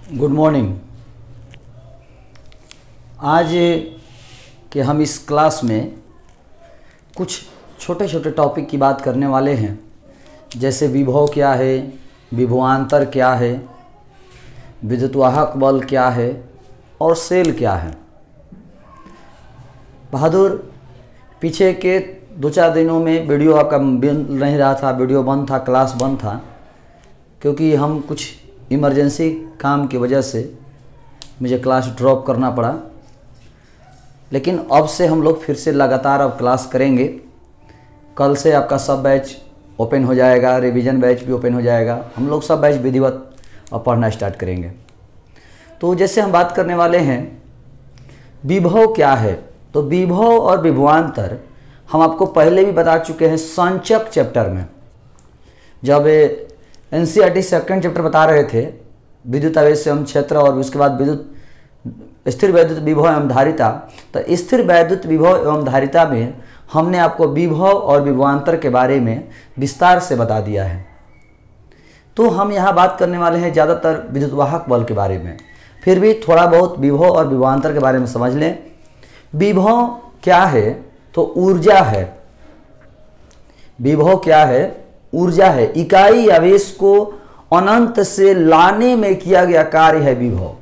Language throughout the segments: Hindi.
Good morning. आज के हम इस क्लास में कुछ छोटे छोटे टॉपिक की बात करने वाले हैं, जैसे विभव क्या है, विभवांतर क्या है, विद्युतवाहक बल क्या है और सेल क्या है। बहादुर, पीछे के 2-4 दिनों में वीडियो आपका बन नहीं रहा था, वीडियो बंद था, क्लास बंद था, क्योंकि हम कुछ इमरजेंसी काम की वजह से मुझे क्लास ड्रॉप करना पड़ा। लेकिन अब से हम लोग फिर से लगातार अब क्लास करेंगे। कल से आपका सब बैच ओपन हो जाएगा, रिवीजन बैच भी ओपन हो जाएगा। हम लोग सब बैच विधिवत अब पढ़ना स्टार्ट करेंगे। तो जैसे हम बात करने वाले हैं विभव क्या है, तो विभव और विभवांतर हम आपको पहले भी बता चुके हैं संचक चैप्टर में, जब एनसीईआरटी सेकंड चैप्टर बता रहे थे विद्युत आवेश एवं क्षेत्र और उसके बाद विद्युत स्थिर वैद्युत विभव एवं धारिता। तो स्थिर वैद्युत विभव एवं धारिता में हमने आपको विभव और विभवांतर के बारे में विस्तार से बता दिया है। तो हम यहाँ बात करने वाले हैं ज़्यादातर विद्युतवाहक बल के बारे में, फिर भी थोड़ा बहुत विभव और विभवांतर के बारे में समझ लें। विभव क्या है, तो ऊर्जा है। विभव क्या है, ऊर्जा है। इकाई आवेश को अनंत से लाने में किया गया कार्य है विभव।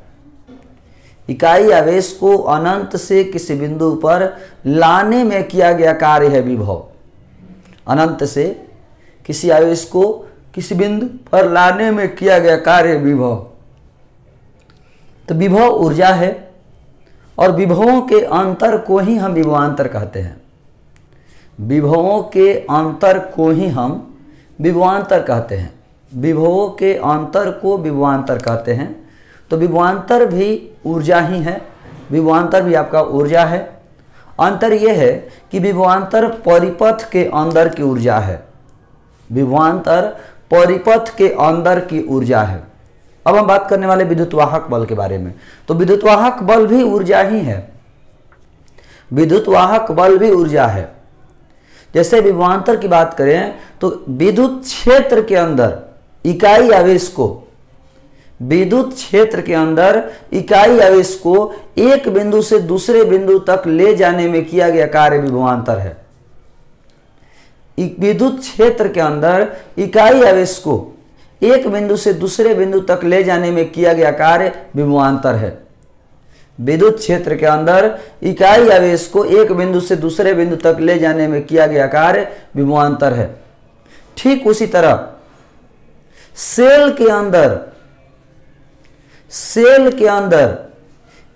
इकाई आवेश को अनंत से किसी बिंदु पर लाने में किया गया कार्य है विभव। अनंत से किसी आवेश को किसी बिंदु पर लाने में किया गया कार्य है विभव। तो विभव ऊर्जा है और विभवों के अंतर को ही हम विभवांतर कहते हैं। विभवों के अंतर को ही हम विभवांतर कहते हैं। विभवों के अंतर को विभवांतर कहते हैं। तो विभवांतर भी ऊर्जा ही है, विभवांतर भी आपका ऊर्जा है। अंतर यह है कि विभवांतर परिपथ के अंदर की ऊर्जा है, विभवांतर परिपथ के अंदर की ऊर्जा है। अब हम बात करने वाले विद्युतवाहक बल के बारे में। तो विद्युतवाहक बल भी ऊर्जा ही है, विद्युतवाहक बल भी ऊर्जा है। जैसे विभवांतर की बात करें तो विद्युत क्षेत्र के अंदर इकाई आवेश को, विद्युत क्षेत्र के अंदर इकाई आवेश को एक बिंदु से दूसरे बिंदु तक ले जाने में किया गया कार्य विभवांतर है। विद्युत क्षेत्र के अंदर इकाई आवेश को एक बिंदु से दूसरे बिंदु तक ले जाने में किया गया कार्य विभवांतर है। विद्युत क्षेत्र के अंदर इकाई आवेश को एक बिंदु से दूसरे बिंदु तक ले जाने में किया गया कार्य विभवांतर है। ठीक उसी तरह सेल के अंदर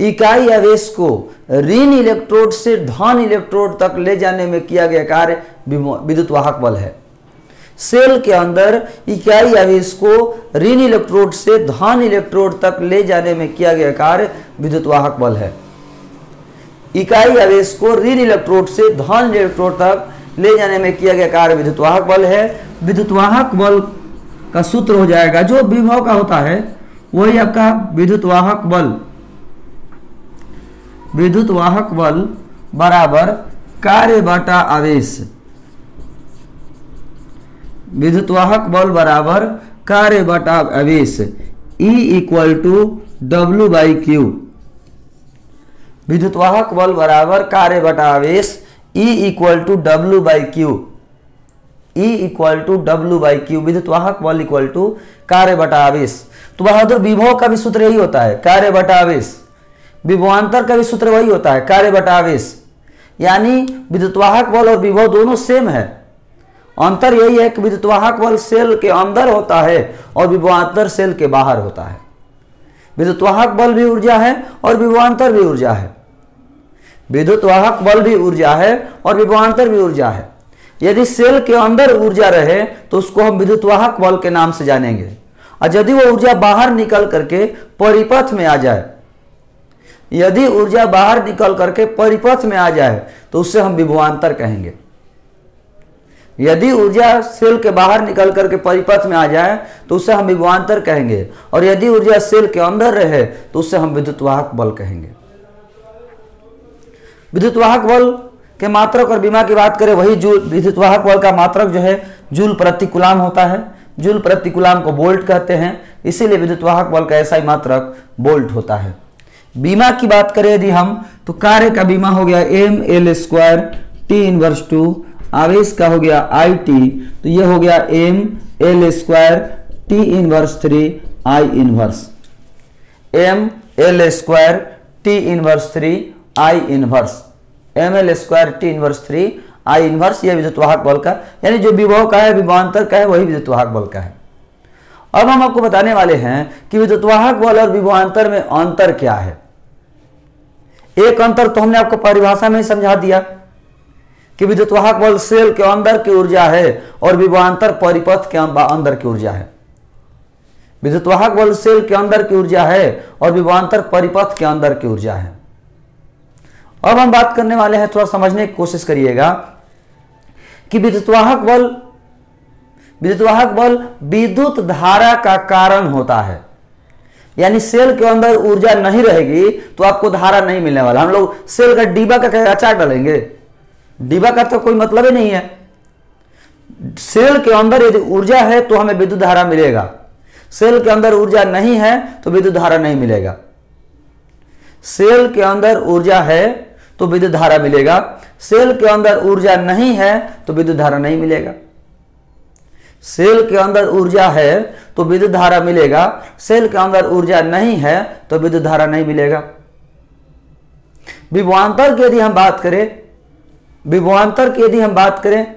इकाई आवेश को ऋण इलेक्ट्रोड से धन इलेक्ट्रोड तक ले जाने में किया गया कार्य विद्युतवाहक बल है। सेल के अंदर इकाई आवेश को ऋण इलेक्ट्रोड से धन इलेक्ट्रोड तक ले जाने में किया गया कार्य विद्युतवाहक बल है। इकाई आवेश को ऋण इलेक्ट्रोड से धन इलेक्ट्रोड तक ले जाने में किया गया कार्य विद्युतवाहक बल है। विद्युतवाहक बल का सूत्र हो जाएगा, जो विभव का होता है वही आपका विद्युतवाहक बल। विद्युतवाहक बल बराबर कार्य बटा आवेश। विद्युतवाहक बल बराबर कार्य बटा आवेश, E इक्वल टू W/Q। विद्युतवाहक बल बराबर कार्य बटा आवेश, E equal to W/Q। E equal to W/Q। विद्युतवाहक बल इक्वल टू कार्य बटा आवेश। तो बहादुर, विभव का भी सूत्र यही होता है, कार्य बटा आवेश। विभवांतर का भी सूत्र वही होता है, कार्य बटा आवेश। यानी विद्युतवाहक बल और विभव दोनों सेम है। अंतर यही है कि विद्युतवाहक बल सेल के अंदर होता है और विभवांतर सेल के बाहर होता है। विद्युतवाहक बल भी ऊर्जा है और विभवांतर भी ऊर्जा है। विद्युतवाहक बल भी ऊर्जा है और विभवांतर भी ऊर्जा है। यदि सेल के अंदर ऊर्जा रहे तो उसको हम विद्युतवाहक बल के नाम से जानेंगे, और यदि वो ऊर्जा बाहर निकल करके परिपथ में आ जाए, यदि ऊर्जा बाहर निकल करके परिपथ में आ जाए तो उससे हम विभवांतर कहेंगे। यदि ऊर्जा सेल के बाहर निकल करके परिपथ में आ जाए तो उससे हम विभवांतर कहेंगे, और यदि ऊर्जा सेल के अंदर रहे तो उससे हम विद्युतवाहक बल कहेंगे। विद्युतवाहक बल के मात्रक और विमा की बात करें, वही जूल, विद्युतवाहक बल का मात्रक जो है जूल प्रति कूलाम होता है। जूल प्रति कूलाम को वोल्ट कहते हैं, इसीलिए विद्युत वाहक बल का SI मात्रक वोल्ट होता है। बीमा की बात करें यदि हम, तो कार्य का बीमा हो गया ML² T इनवर्स 2, आवेश का हो गया IT, तो ये हो गया ML² T inverse 3 I inverse, ML² T inverse 3 I inverse, ML² T inverse 3 I inverse, ये विद्युत वाहक बल का, यानी जो विभव का है, विभवांतर का है, वही विद्युत वाहक बल का है। अब हम आपको बताने वाले हैं कि विद्युत वाहक बल और विभवांतर में अंतर क्या है। एक अंतर तो हमने आपको परिभाषा में ही समझा दिया कि विद्युत वाहक बल सेल के अंदर की ऊर्जा है और विभवांतर परिपथ के अंदर की ऊर्जा है। विद्युत वाहक बल सेल के अंदर की ऊर्जा है और विभवांतर परिपथ के अंदर की ऊर्जा है। अब हम बात करने वाले हैं, थोड़ा समझने की कोशिश करिएगा कि विद्युत वाहक बल विद्युत धारा का कारण होता है। यानी सेल के अंदर ऊर्जा नहीं रहेगी तो आपको धारा नहीं मिलने वाला। हम लोग सेल का डिब्बा का क्या अचार डालेंगे, डिब्बा का तो कोई मतलब ही नहीं है। सेल के अंदर यदि ऊर्जा है तो हमें विद्युत धारा मिलेगा, सेल के अंदर ऊर्जा नहीं है तो विद्युत धारा नहीं मिलेगा। सेल के अंदर ऊर्जा है तो विद्युत धारा मिलेगा, सेल के अंदर ऊर्जा नहीं है तो विद्युत धारा नहीं मिलेगा। सेल के अंदर ऊर्जा है तो विद्युत धारा मिलेगा, सेल के अंदर ऊर्जा नहीं है तो विद्युत धारा नहीं मिलेगा। विभवांतर की यदि हम बात करें,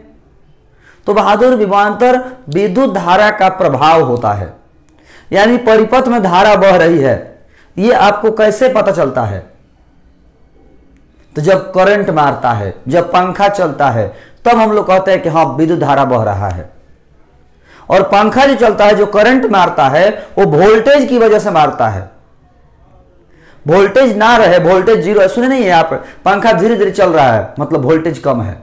तो बहादुर विभवांतर विद्युत धारा का प्रभाव होता है। यानी परिपथ में धारा बह रही है, यह आपको कैसे पता चलता है? तो जब करंट मारता है, जब पंखा चलता है, तब हम लोग कहते हैं कि हाँ विद्युत धारा बह रहा है। और पंखा जो चलता है, जो करंट मारता है, वो वोल्टेज की वजह से मारता है। वोल्टेज ना रहे, वोल्टेज जीरो, सुने नहीं है आप, पंखा धीरे धीरे चल रहा है मतलब वोल्टेज कम है,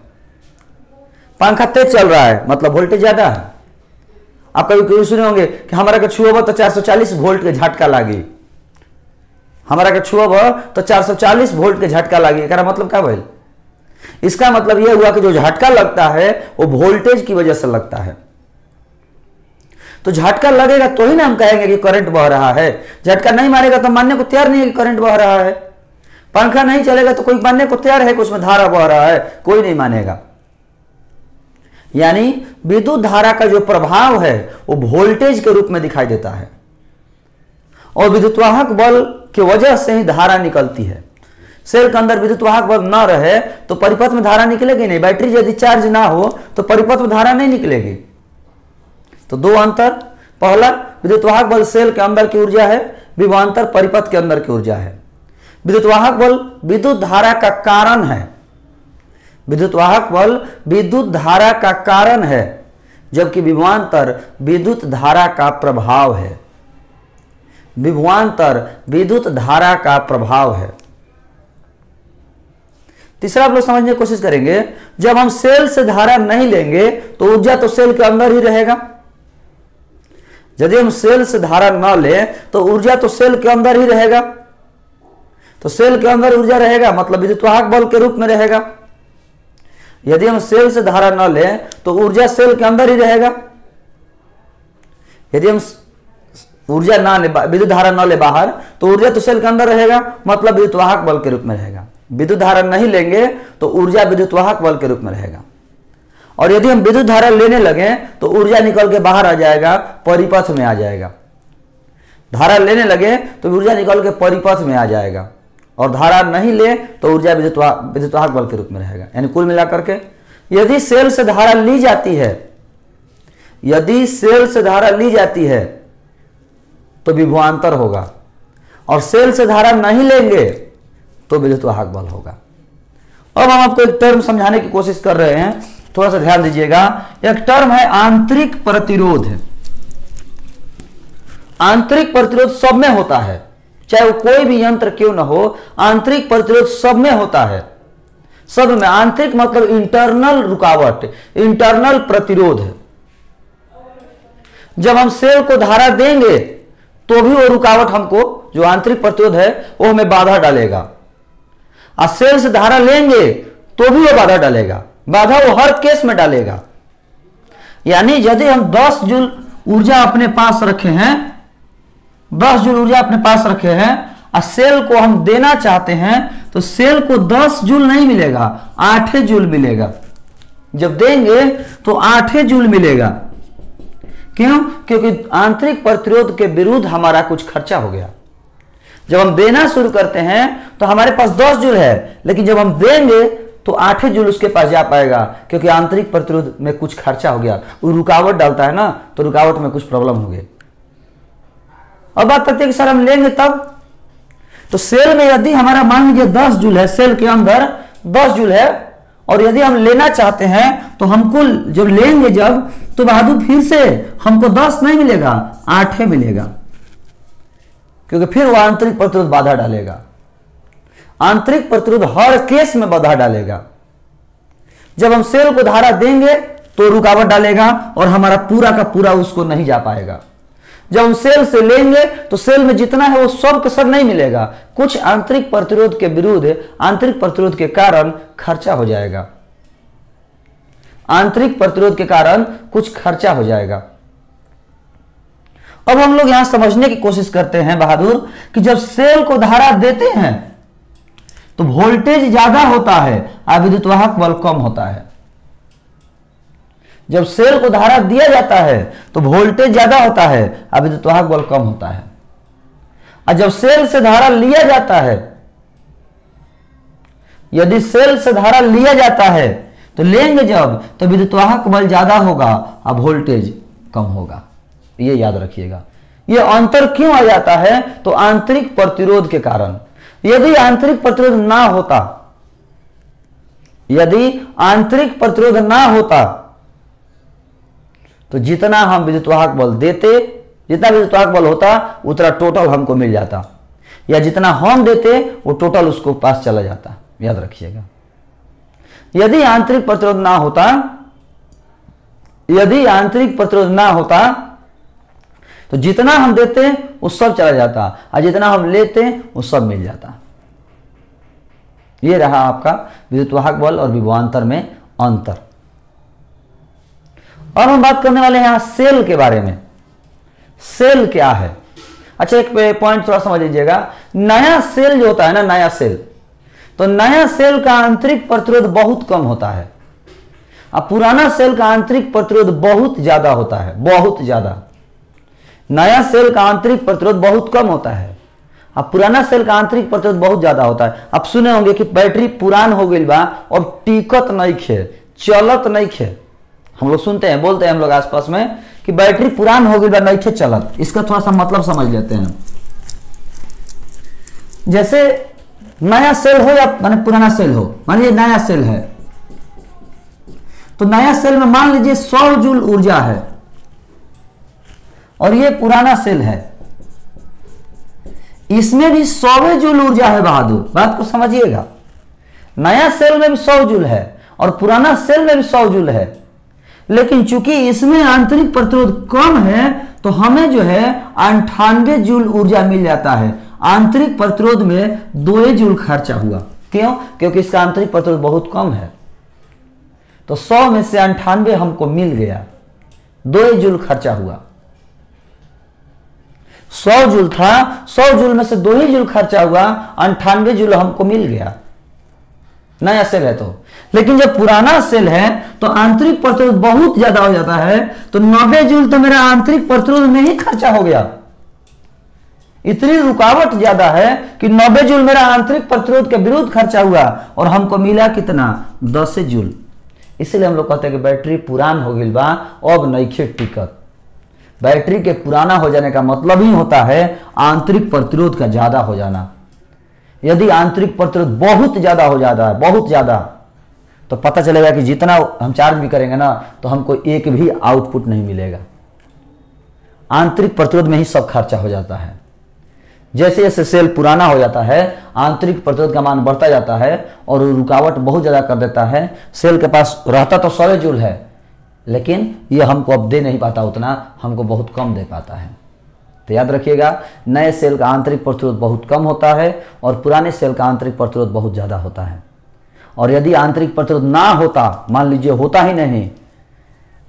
पंखा तेज चल रहा है मतलब वोल्टेज ज्यादा है। आप कभी कभी सुने होंगे कि हमारा के छुआ तो 440 वोल्ट के झटका लागी, हमारा के छुआ तो 440 वोल्ट के झटका लागी। इसका मतलब क्या भाई? इसका मतलब यह हुआ कि जो झटका लगता है वो वोल्टेज की वजह से लगता है। तो झटका लगेगा तो ही ना हम कहेंगे कि करंट बह रहा है। झटका नहीं मारेगा तो मानने को तैयार नहीं है कि करंट बह रहा है। पंखा नहीं चलेगा तो कोई मानने को तैयार है कि उसमें धारा बह रहा है, कोई नहीं मानेगा। यानी विद्युत धारा का जो प्रभाव है वो वोल्टेज के रूप में दिखाई देता है, और विद्युत वाहक बल की वजह से ही धारा निकलती है। सेल के अंदर विद्युत वाहक बल ना रहे तो परिपथ में धारा निकलेगी नहीं। बैटरी यदि चार्ज ना हो तो परिपथ में धारा नहीं निकलेगी। तो दो अंतर, पहला विद्युत वाहक बल सेल के अंदर की ऊर्जा है, विभवांतर परिपथ के अंदर की ऊर्जा है। विद्युत वाहक बल विद्युत धारा का कारण है, विद्युत वाहक बल विद्युत धारा का कारण है, जबकि विभवांतर विद्युत धारा का प्रभाव है। विभवांतर विद्युत धारा का प्रभाव है। तीसरा आप लोग समझने की कोशिश करेंगे, जब हम सेल से धारा नहीं लेंगे तो ऊर्जा तो सेल के अंदर ही रहेगा। यदि हम सेल से धारा न लें तो ऊर्जा तो सेल के अंदर ही रहेगा। तो सेल के अंदर ऊर्जा रहेगा मतलब विद्युत वाहक बल के रूप में रहेगा। यदि हम सेल से धारा न लें तो ऊर्जा सेल के अंदर ही रहेगा। यदि हम ऊर्जा ना ले, विद्युत धारा न ले बाहर, तो ऊर्जा तो सेल के अंदर रहेगा मतलब विद्युत वाहक बल के रूप में रहेगा। विद्युत धारा नहीं लेंगे तो ऊर्जा विद्युत वाहक बल के रूप में रहेगा। और यदि हम विद्युत धारा लेने लगे तो ऊर्जा निकल के बाहर आ जाएगा, परिपथ में आ जाएगा। धारा लेने लगे तो ऊर्जा निकल के परिपथ में आ जाएगा, और धारा नहीं ले तो ऊर्जा विद्युत वाहक बल के रूप में रहेगा। यानी कुल मिलाकर के यदि सेल से धारा ली जाती है, यदि सेल से धारा ली जाती है तो विभवांतर होगा, और सेल से धारा नहीं लेंगे तो विद्युत वाहक बल होगा। अब हम आपको एक टर्म समझाने की कोशिश कर रहे हैं, थोड़ा सा ध्यान दीजिएगा। एक टर्म है आंतरिक प्रतिरोध। आंतरिक प्रतिरोध सब में होता है, चाहे वो कोई भी यंत्र क्यों ना हो, आंतरिक प्रतिरोध सब में होता है। सब में आंतरिक मतलब इंटरनल रुकावट, इंटरनल प्रतिरोध है। जब हम सेल को धारा देंगे तो भी वो रुकावट हमको, जो आंतरिक प्रतिरोध है, वो हमें बाधा डालेगा। और सेल से धारा लेंगे तो भी वो बाधा डालेगा, बाधा वो हर केस में डालेगा। यानी यदि हम 10 जूल ऊर्जा अपने पास रखे हैं 10 जूल ऊर्जा अपने पास रखे हैं और सेल को हम देना चाहते हैं तो सेल को 10 जूल नहीं मिलेगा, 8 जूल मिलेगा। जब देंगे तो 8 जूल मिलेगा। क्यों? क्योंकि आंतरिक प्रतिरोध के विरुद्ध हमारा कुछ खर्चा हो गया। जब हम देना शुरू करते हैं तो हमारे पास 10 जूल है, लेकिन जब हम देंगे तो 8 जूल उसके पास जा पाएगा, क्योंकि आंतरिक प्रतिरोध में कुछ खर्चा हो गया। वो रुकावट डालता है ना, तो रुकावट में कुछ प्रॉब्लम हो गई। अब बात करते हैं कि सर हम लेंगे तब, तो सेल में यदि हमारा मान लीजिए 10 जूल है, सेल के अंदर 10 जूल है, और यदि हम लेना चाहते हैं तो हमको जब लेंगे जब, तो बहादुर फिर से हमको 10 नहीं मिलेगा, 8 मिलेगा, क्योंकि फिर वो आंतरिक प्रतिरोध बाधा डालेगा। आंतरिक प्रतिरोध हर केस में बाधा डालेगा। जब हम सेल को धारा देंगे तो रुकावट डालेगा और हमारा पूरा का पूरा उसको नहीं जा पाएगा। जब हम सेल से लेंगे तो सेल में जितना है वो सब का सब नहीं मिलेगा, कुछ आंतरिक प्रतिरोध के विरुद्ध, आंतरिक प्रतिरोध के कारण खर्चा हो जाएगा। आंतरिक प्रतिरोध के कारण कुछ खर्चा हो जाएगा। अब हम लोग यहां समझने की कोशिश करते हैं बहादुर कि जब सेल को धारा देते हैं तो वोल्टेज ज्यादा होता है और विद्युत वाहक बल कम होता है। जब सेल को धारा दिया जाता है तो वोल्टेज ज्यादा होता है और विद्युत वाहक बल कम होता है। और जब सेल से धारा लिया जाता है, यदि सेल से धारा लिया जाता है तो लेंगे जब, तो विद्युत वाहक बल ज्यादा होगा और वोल्टेज कम होगा। ये याद रखिएगा। ये अंतर क्यों आ जाता है? तो आंतरिक प्रतिरोध के कारण। यदि आंतरिक प्रतिरोध ना होता, यदि आंतरिक प्रतिरोध ना होता तो जितना हम विद्युत वाहक बल देते, जितना विद्युत वाहक बल होता उतना टोटल हमको मिल जाता, या जितना हम देते वो टोटल उसको पास चला जाता। याद रखिएगा। यदि आंतरिक प्रतिरोध ना होता, यदि आंतरिक प्रतिरोध ना होता तो जितना हम देते वो सब चला जाता और जितना हम लेते वो सब मिल जाता। ये रहा आपका विद्युत वाहक बल और विभवांतर में अंतर। और हम बात करने वाले हैं यहां सेल के बारे में। सेल क्या है? अच्छा, एक पॉइंट थोड़ा समझ लीजिएगा। नया सेल जो होता है ना, नया सेल, तो नया सेल का आंतरिक प्रतिरोध बहुत कम होता है और पुराना सेल का आंतरिक प्रतिरोध बहुत ज्यादा होता है, बहुत ज्यादा। नया सेल का आंतरिक प्रतिरोध बहुत कम होता है और पुराना सेल का आंतरिक प्रतिरोध बहुत ज्यादा होता है। आप सुने होंगे कि बैटरी पुरान हो गई बा और टिकत नहीं खे, चलत नहीं खे। हम लोग सुनते हैं, बोलते हैं हम लोग आसपास में कि बैटरी पुरान हो गई बा, नहीं खे चलत। इसका थोड़ा सा मतलब समझ लेते हैं। जैसे नया सेल हो या माने पुराना सेल हो, मान लीजिए नया सेल है, तो नया सेल में मान लीजिए 100 जूल ऊर्जा है और ये पुराना सेल है, इसमें भी 100 जूल ऊर्जा है। बहादुर, बात को समझिएगा। नया सेल में भी 100 जूल है और पुराना सेल में भी 100 जूल है, लेकिन चूंकि इसमें आंतरिक प्रतिरोध कम है तो हमें जो है 98 जूल ऊर्जा मिल जाता है। आंतरिक प्रतिरोध में 2 जूल खर्चा हुआ। क्यों? क्योंकि इसका आंतरिक प्रतिरोध बहुत कम है, तो 100 में से 98 हमको मिल गया, 2 जूल खर्चा हुआ। 100 जूल था, 100 जूल में से 2 जूल खर्चा हुआ, 98 जूल हमको मिल गया। नया सेल है तो। लेकिन जब पुराना सेल है तो आंतरिक प्रतिरोध बहुत ज्यादा हो जाता है, तो 90 जूल तो मेरा आंतरिक प्रतिरोध में ही खर्चा हो गया। इतनी रुकावट ज्यादा है कि 90 जूल मेरा आंतरिक प्रतिरोध के विरुद्ध खर्चा हुआ और हमको मिला कितना? 10 जूल। इसलिए हम लोग कहते हैं कि बैटरी पुरान हो गई बा, अब नइखे टिकत। बैटरी के पुराना हो जाने का मतलब ही होता है आंतरिक प्रतिरोध का ज्यादा हो जाना। यदि आंतरिक प्रतिरोध बहुत ज्यादा हो जाता है, बहुत ज्यादा, तो पता चलेगा कि जितना हम चार्ज भी करेंगे ना तो हमको एक भी आउटपुट नहीं मिलेगा। आंतरिक प्रतिरोध में ही सब खर्चा हो जाता है। जैसे जैसे सेल पुराना हो जाता है, आंतरिक प्रतिरोध का मान बढ़ता जाता है और रुकावट बहुत ज्यादा कर देता है। सेल के पास रहता तो 100 जूल है, लेकिन ये हमको अब दे नहीं पाता, उतना हमको बहुत कम दे पाता है। तो याद रखिएगा, नए सेल का आंतरिक प्रतिरोध बहुत कम होता है और पुराने सेल का आंतरिक प्रतिरोध बहुत ज़्यादा होता है। और यदि आंतरिक प्रतिरोध ना होता, मान लीजिए होता ही नहीं,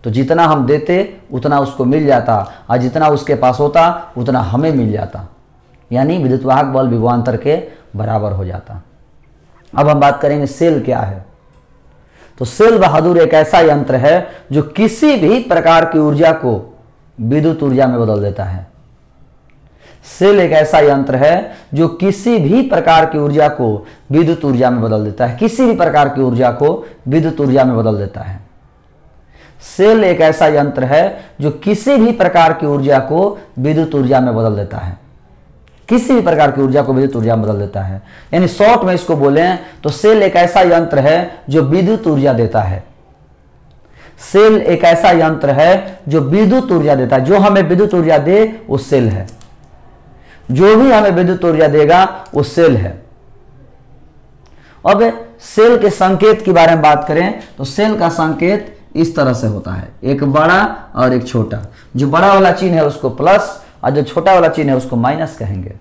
तो जितना हम देते उतना उसको मिल जाता, और जितना उसके पास होता उतना हमें मिल जाता, यानी विद्युत वाहक बल विभवांतर के बराबर हो जाता। अब हम बात करेंगे सेल क्या है। तो सेल बहादुर एक ऐसा यंत्र है जो किसी भी प्रकार की ऊर्जा को विद्युत ऊर्जा में बदल देता है। सेल एक ऐसा यंत्र है जो किसी भी प्रकार की ऊर्जा को विद्युत ऊर्जा में बदल देता है, किसी भी प्रकार की ऊर्जा को विद्युत ऊर्जा में बदल देता है। सेल एक ऐसा यंत्र है जो किसी भी प्रकार की ऊर्जा को विद्युत ऊर्जा में बदल देता है, किसी भी प्रकार की ऊर्जा को विद्युत ऊर्जा में बदल देता है। यानी शॉर्ट में इसको बोलें तो सेल एक ऐसा यंत्र है जो विद्युत ऊर्जा देता है। सेल एक ऐसा यंत्र है जो विद्युत ऊर्जा देता है। जो हमें विद्युत ऊर्जा दे वो सेल है, जो भी हमें विद्युत ऊर्जा देगा वो सेल है। अब सेल के संकेत के बारे में बात करें तो सेल का संकेत इस तरह से होता है, एक बड़ा और एक छोटा। जो बड़ा वाला चिन्ह है उसको प्लस और जो छोटा वाला चिन्ह है उसको माइनस कहेंगे।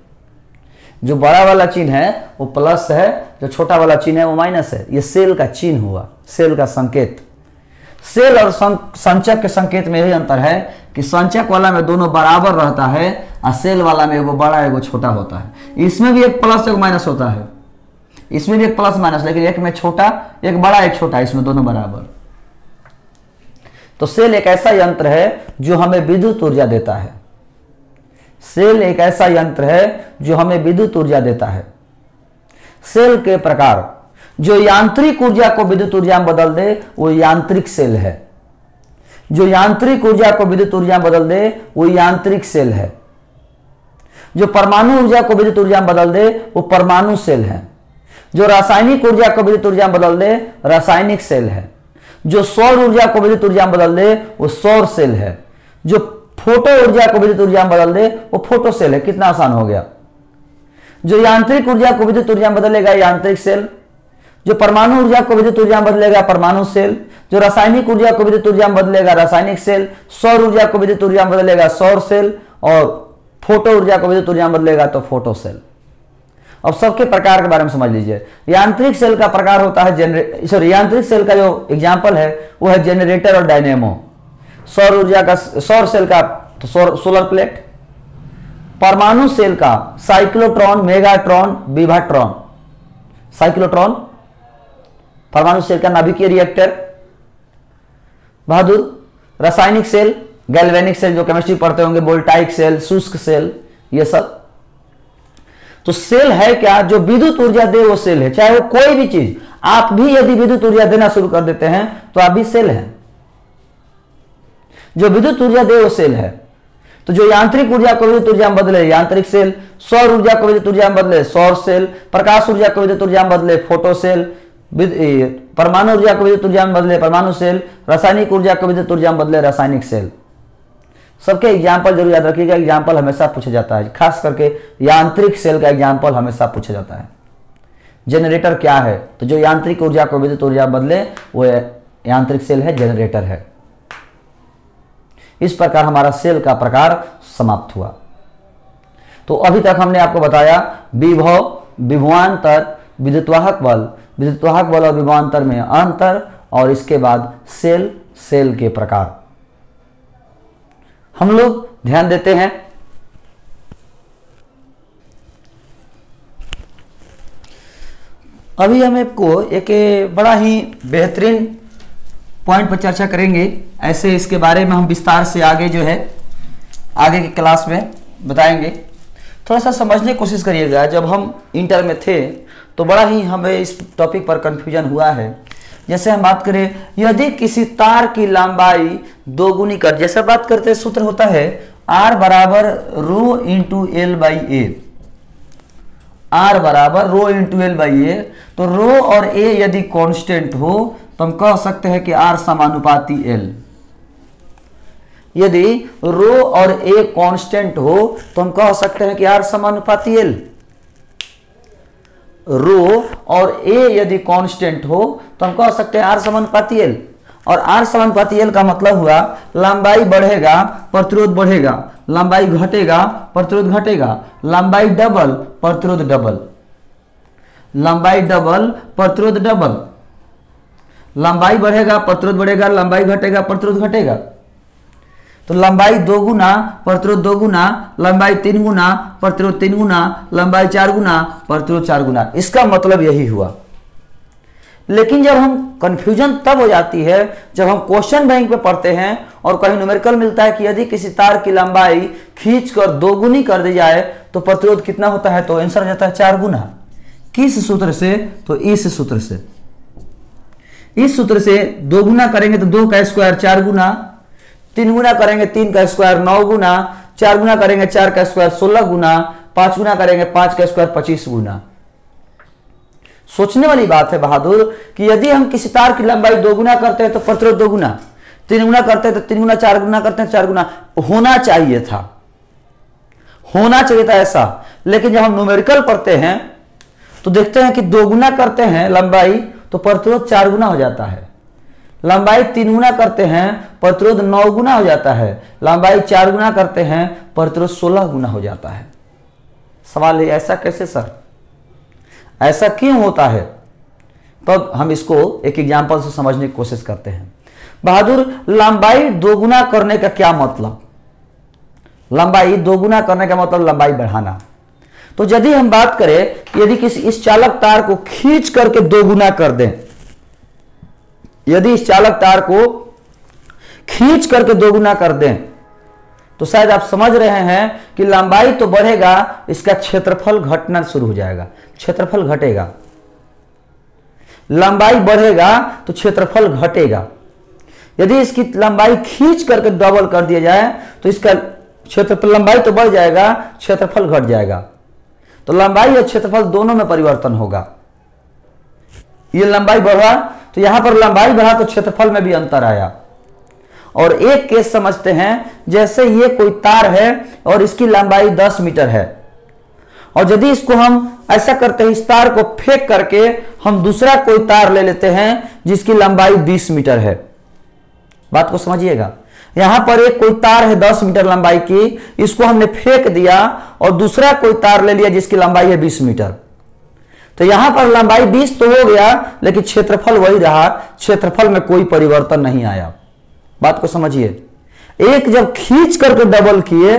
जो बड़ा वाला चिन्ह है वो प्लस है, जो छोटा वाला चिन्ह है वो माइनस है। ये सेल का चिन्ह हुआ, सेल का संकेत। सेल और संचक के संकेत में यही अंतर है कि संचक वाला में दोनों बराबर रहता है और सेल वाला में एगो बड़ा एगो छोटा होता है। इसमें भी एक प्लस एक माइनस होता है, इसमें भी एक प्लस माइनस, लेकिन एक में छोटा एक बड़ा एक छोटा, इसमें दोनों बराबर। तो सेल एक ऐसा यंत्र है जो हमें विद्युत ऊर्जा देता है। सेल एक ऐसा यंत्र है जो हमें विद्युत ऊर्जा देता है। सेल के प्रकार, जो यांत्रिक ऊर्जा को विद्युत ऊर्जा में बदल दे वो यांत्रिक सेल है। जो यांत्रिक ऊर्जा को विद्युत ऊर्जा में बदल दे वो यांत्रिक सेल है। जो परमाणु ऊर्जा को विद्युत ऊर्जा में बदल दे वो परमाणु सेल है। जो रासायनिक ऊर्जा को विद्युत ऊर्जा में बदल दे रासायनिक सेल है। जो सौर ऊर्जा को विद्युत ऊर्जा में बदल दे वो सौर सेल है। जो फोटो ऊर्जा को विद्युत ऊर्जा में बदल दे वो फोटो सेल है। कितना आसान हो गया। जो यांत्रिक ऊर्जा को विद्युत ऊर्जा में बदलेगा यांत्रिक सेल। जो परमाणु ऊर्जा को विद्युत ऊर्जा में बदलेगा परमाणु सेल। जो रासायनिक ऊर्जा को विद्युत ऊर्जा में बदलेगा रासायनिक सेल। सौर ऊर्जा को विद्युत ऊर्जा में बदलेगा सौर सेल, और फोटो ऊर्जा को विद्युत ऊर्जा में बदलेगा तो फोटो सेल। अब सबके प्रकार के बारे में समझ लीजिए। यांत्रिक सेल का प्रकार होता है यांत्रिक सेल का जो एग्जाम्पल है वो है जनरेटर और डायनेमो। सौर ऊर्जा का, सौर सेल का तो सोलर प्लेट। परमाणु सेल का साइक्लोट्रॉन, मेगाट्रॉन, विभाट्रॉन। साइक्लोट्रॉन परमाणु सेल का नाभिकीय रिएक्टर बहादुर। रासायनिक सेल गैल्वेनिक सेल, जो केमिस्ट्री पढ़ते होंगे, वोल्टाइक सेल, शुष्क सेल, ये सब। तो सेल है क्या, जो विद्युत ऊर्जा दे वो सेल है। चाहे वो कोई भी चीज, आप भी यदि विद्युत ऊर्जा देना शुरू कर देते हैं तो आप भी सेल हैं। जो विद्युत ऊर्जा दे वो सेल है। तो जो यांत्रिक ऊर्जा को विद्युत ऊर्जा में बदले यांत्रिक सेल, सौर ऊर्जा को विद्युत ऊर्जा में बदले सौर सेल, प्रकाश ऊर्जा को विद्युत ऊर्जा में बदले फोटो सेल, परमाणु ऊर्जा को विद्युत ऊर्जा में बदले परमाणु सेल, रासायनिक ऊर्जा को विद्युत ऊर्जा में बदले रासायनिक सेल। सबके एग्जाम्पल जरूर याद रखिएगा, एग्जाम्पल हमेशा पूछा जाता है, खास करके यांत्रिक सेल का एग्जाम्पल हमेशा पूछा जाता है। जनरेटर क्या है, तो जो यांत्रिक ऊर्जा को विद्युत ऊर्जा बदले वो यांत्रिक सेल है, जनरेटर है। इस प्रकार हमारा सेल का प्रकार समाप्त हुआ। तो अभी तक हमने आपको बताया विभव, विभवांतर, विद्युतवाहक बल, विद्युतवाहक बल और विभवांतर में अंतर, और इसके बाद सेल, सेल के प्रकार। हम लोग ध्यान देते हैं अभी हम आपको एक बड़ा ही बेहतरीन पॉइंट पर चर्चा करेंगे। ऐसे इसके बारे में हम विस्तार से आगे जो है आगे की क्लास में बताएंगे। थोड़ा सा समझने की कोशिश करिएगा। जब हम इंटर में थे तो बड़ा ही हमें इस टॉपिक पर कन्फ्यूजन हुआ है। जैसे हम बात करें, यदि किसी तार की लंबाई दोगुनी कर, जैसे बात करते हैं, सूत्र होता है R बराबर rho into L by A. R बराबर rho into L by A. तो रो और ए यदि कांस्टेंट हो तो हम कह सकते हैं कि R समानुपाती एल। यदि रो और ए कांस्टेंट हो तो हम कह सकते हैं कि R समानुपाती एल। रो और ए यदि कांस्टेंट हो तो हम कह सकते हैं R समानुपाती एल। और R समानुपाती एल का मतलब हुआ लंबाई बढ़ेगा प्रतिरोध बढ़ेगा, लंबाई घटेगा प्रतिरोध घटेगा, लंबाई डबल प्रतिरोध डबल, लंबाई डबल प्रतिरोध डबल, लंबाई बढ़ेगा प्रतिरोध बढ़ेगा, लंबाई घटेगा प्रतिरोध घटेगा। तो लंबाई 2 गुना प्रतिरोध 2 गुना, लंबाई 3 गुना प्रतिरोध 3 गुना, लंबाई 4 गुना प्रतिरोध 4 गुना। इसका मतलब यही हुआ। लेकिन जब हम कंफ्यूजन तब हो जाती है जब हम क्वेश्चन बैंक पे पढ़ते हैं और कहीं न्यूमेरिकल मिलता है कि यदि किसी तार की लंबाई खींचकर 2 गुनी कर दी जाए तो प्रतिरोध कितना होता है, तो आंसर हो जाता है 4 गुना। किस सूत्र से, तो इस सूत्र से। इस सूत्र से 2 गुना करेंगे तो 2 का स्क्वायर 4 गुना, 3 गुना करेंगे 3 का स्क्वायर 9 गुना, 4 गुना करेंगे 4 का स्क्वायर 16 गुना, 5 गुना करेंगे 5 का स्क्वायर 25 गुना। सोचने वाली बात है बहादुर कि यदि हम किसी तार की लंबाई 2 गुना करते हैं तो प्रतिरोध 2 गुना, 3 गुना करते हैं तो 3 गुना, 4 गुना करते हैं 4 गुना। होना चाहिए था, होना चाहिए था ऐसा। लेकिन जब हम न्यूमेरिकल पढ़ते हैं तो देखते हैं कि 2 गुना करते हैं लंबाई तो प्रतिरोध 4 गुना हो जाता है, लंबाई 3 गुना करते हैं प्रतिरोध 9 गुना हो जाता है, लंबाई 4 गुना करते हैं प्रतिरोध 16 गुना हो जाता है। सवाल है ऐसा कैसे सर, ऐसा क्यों होता है? तब हम इसको एक एग्जांपल से समझने की कोशिश करते हैं। बहादुर, लंबाई 2 गुना करने का क्या मतलब? लंबाई 2 गुना करने का मतलब लंबाई बढ़ाना। तो यदि हम बात करें यदि किसी इस चालक तार को खींच करके 2 गुना कर दें, यदि इस चालक तार को खींच करके 2 गुना कर दें तो शायद आप समझ रहे हैं कि लंबाई तो बढ़ेगा, इसका क्षेत्रफल घटना शुरू हो जाएगा, क्षेत्रफल घटेगा। लंबाई बढ़ेगा तो क्षेत्रफल घटेगा। यदि इसकी लंबाई खींच करके डबल कर दिया जाए तो इसका क्षेत्रफल, लंबाई तो बढ़ जाएगा, क्षेत्रफल घट जाएगा। तो लंबाई और क्षेत्रफल दोनों में परिवर्तन होगा। ये लंबाई बढ़ा तो यहां पर लंबाई बढ़ा तो क्षेत्रफल में भी अंतर आया। और एक केस समझते हैं, जैसे ये कोई तार है और इसकी लंबाई 10 मीटर है और यदि इसको हम ऐसा करते हैं, इस तार को फेंक करके हम दूसरा कोई तार ले लेते हैं जिसकी लंबाई 20 मीटर है। बात को समझिएगा, यहां पर एक कोई तार है 10 मीटर लंबाई की, इसको हमने फेंक दिया और दूसरा कोई तार ले लिया जिसकी लंबाई है 20 मीटर। तो यहां पर लंबाई 20 तो हो गया लेकिन क्षेत्रफल वही रहा, क्षेत्रफल में कोई परिवर्तन नहीं आया। बात को समझिए, एक जब खींच करके डबल किए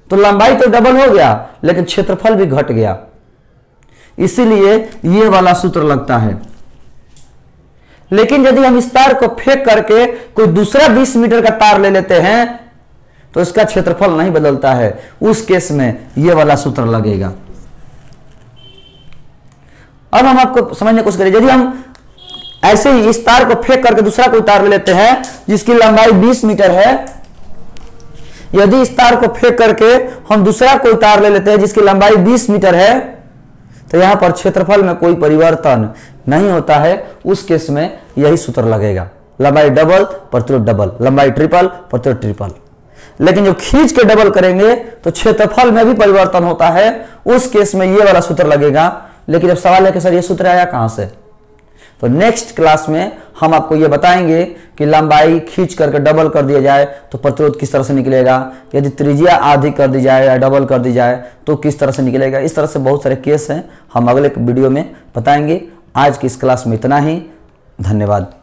तो लंबाई तो डबल हो गया लेकिन क्षेत्रफल भी घट गया। इसीलिए ये वाला सूत्र लगता है। लेकिन यदि हम इस तार को फेंक करके कोई दूसरा 20 मीटर का तार ले लेते हैं तो इसका क्षेत्रफल नहीं बदलता है, उस केस में ये वाला सूत्र लगेगा। अब हम आपको समझने की कोशिश करें, यदि हम ऐसे ही इस तार को फेंक करके दूसरा कोई तार ले लेते हैं जिसकी लंबाई 20 मीटर है, यदि इस तार को फेंक करके हम दूसरा कोई तार ले लेते हैं जिसकी लंबाई 20 मीटर है तो यहां पर क्षेत्रफल में कोई परिवर्तन नहीं होता है, उस केस में यही सूत्र लगेगा। लंबाई डबल प्रतिरोध डबल, लंबाई ट्रिपल प्रतिरोध ट्रिपल। लेकिन जब खींच के डबल करेंगे तो क्षेत्रफल में भी परिवर्तन होता है, उस केस में ये वाला सूत्र लगेगा। लेकिन जब सवाल है कि सर ये सूत्र आया कहां से, तो नेक्स्ट क्लास में हम आपको ये बताएंगे कि लंबाई खींच करके डबल कर दिया जाए तो प्रतिरोध किस तरह से निकलेगा, यदि त्रिज्या आधी कर दी जाए या डबल कर दी जाए तो किस तरह से निकलेगा। इस तरह से बहुत सारे केस हैं, हम अगले वीडियो में बताएंगे। आज की इस क्लास में इतना ही, धन्यवाद।